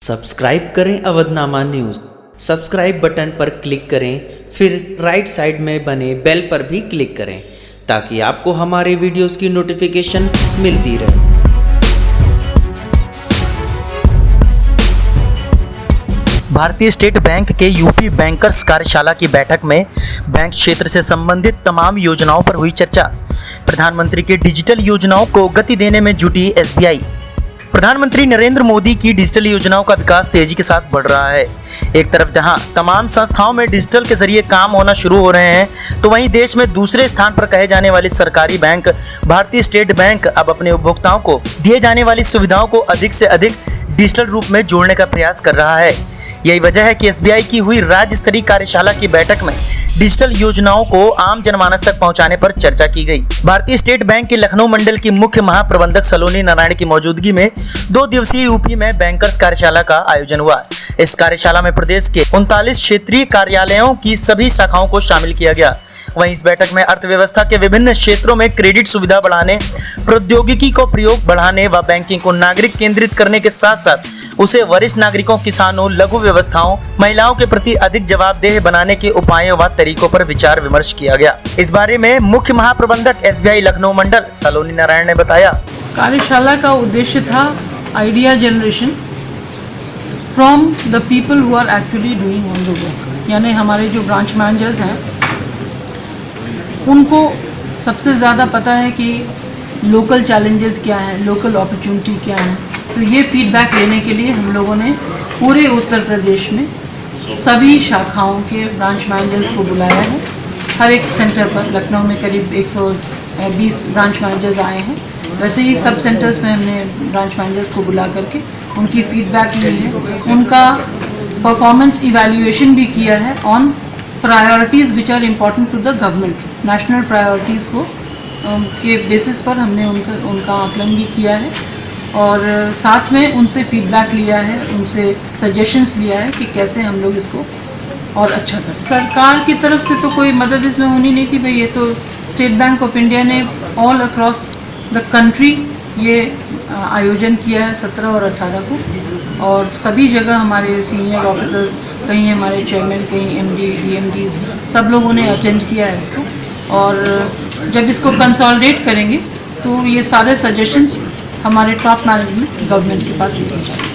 Subscribe करें Avadhnama news. Subscribe button पर click करें, फिर राइट साइड में बने बेल पर भी क्लिक करें ताकि आपको हमारे वीडियोस की नोटिफिकेशन मिलती रहे। भारतीय स्टेट बैंक के यूपी बैंकर्स कार्यशाला की बैठक में बैंक क्षेत्र से संबंधित तमाम योजनाओं पर हुई चर्चा। प्रधानमंत्री के डिजिटल योजनाओं को गति देने में जुटी एसबीआई। प्रधानमंत्री नरेंद्र मोदी की डिजिटल योजनाओं का विकास तेजी के साथ बढ़ रहा है। एक तरफ जहां तमाम संस्थाओं में डिजिटल के जरिए काम होना शुरू हो रहे हैं, तो वहीं देश में दूसरे स्थान पर कहे जाने वाले सरकारी बैंक भारतीय स्टेट बैंक अब अपने उपभोक्ताओं को दिए जाने वाली सुविधाओं को अधिक से अधिक डिजिटल रूप में जोड़ने का प्रयास कर रहा है। यही वजह है कि एसबीआई की हुई राज्य स्तरीय कार्यशाला की बैठक में डिजिटल योजनाओं को आम जनमानस तक पहुंचाने पर चर्चा की गई। भारतीय स्टेट बैंक के लखनऊ मंडल की मुख्य महाप्रबंधक सलोनी नारायण की मौजूदगी में 2 दिवसीय यूपी में बैंकर्स कार्यशाला का आयोजन हुआ। इस कार्यशाला में प्रदेश के 39 क्षेत्रीय कार्यालयों की सभी शाखाओं को शामिल किया गया। वहीं इस बैठक में अर्थव्यवस्था के विभिन्न क्षेत्रों में क्रेडिट सुविधा बढ़ाने, प्रौद्योगिकी को प्रयोग बढ़ाने व बैंकिंग को नागरिक केंद्रित करने के साथ साथ उसे वरिष्ठ नागरिकों, किसानों, लघु व्यवस्थाओं, महिलाओं के प्रति अधिक जवाबदेह बनाने के उपायों व तरीकों पर विचार विमर्श किया गया। इस बारे में मुख्य महाप्रबंधक एसबीआई लखनऊ मंडल सलोनी नारायण ने बताया। कार्यशाला का उद्देश्य था idea generation from the people who are actually doing on the work, यानी हमारे जो ब्रांच मैनेजर्स हैं उनको सबसे ज़्यादा पता है कि लोकल चैलेंजेस क्या हैं, लोकल अपॉर्चुनिटी क्या है। तो ये फीडबैक लेने के लिए हम लोगों ने पूरे उत्तर प्रदेश में सभी शाखाओं के ब्रांच मैनेजर्स को बुलाया है। हर एक सेंटर पर लखनऊ में करीब 120 ब्रांच मैनेजर्स आए हैं। वैसे ही सब सेंटर्स में हमने ब्रांच मैनेजर्स को बुला करके उनकी फीडबैक ली है, उनका परफॉर्मेंस इवैल्यूएशन भी किया है on priorities which are important to the government. National priorities को के बेसिस पर हमने उनका आकलन भी किया है और साथ में उनसे फीडबैक लिया है, उनसे सजेशंस लिया है कि कैसे हम लोग इसको और अच्छा कर। सरकार की तरफ से तो कोई मदद इसमें होनी नहीं थी भाई, ये तो स्टेट बैंक ऑफ इंडिया ने ऑल अक्रॉस द कंट्री ये आयोजन किया है 17 और 18 को, और सभी जगह हमारे सीनियर ऑफिसर्स, कहीं हमारे चेयरमैन, कहीं एमडी, डीएमडीज, सब लोगों ने अटेंड किया है इसको। और जब इसको कंसोलिडेट करेंगे तो ये सारे सजेशंस हमारे टॉप मैनेजमेंट गवर्नमेंट के पास लेके जाएंगे।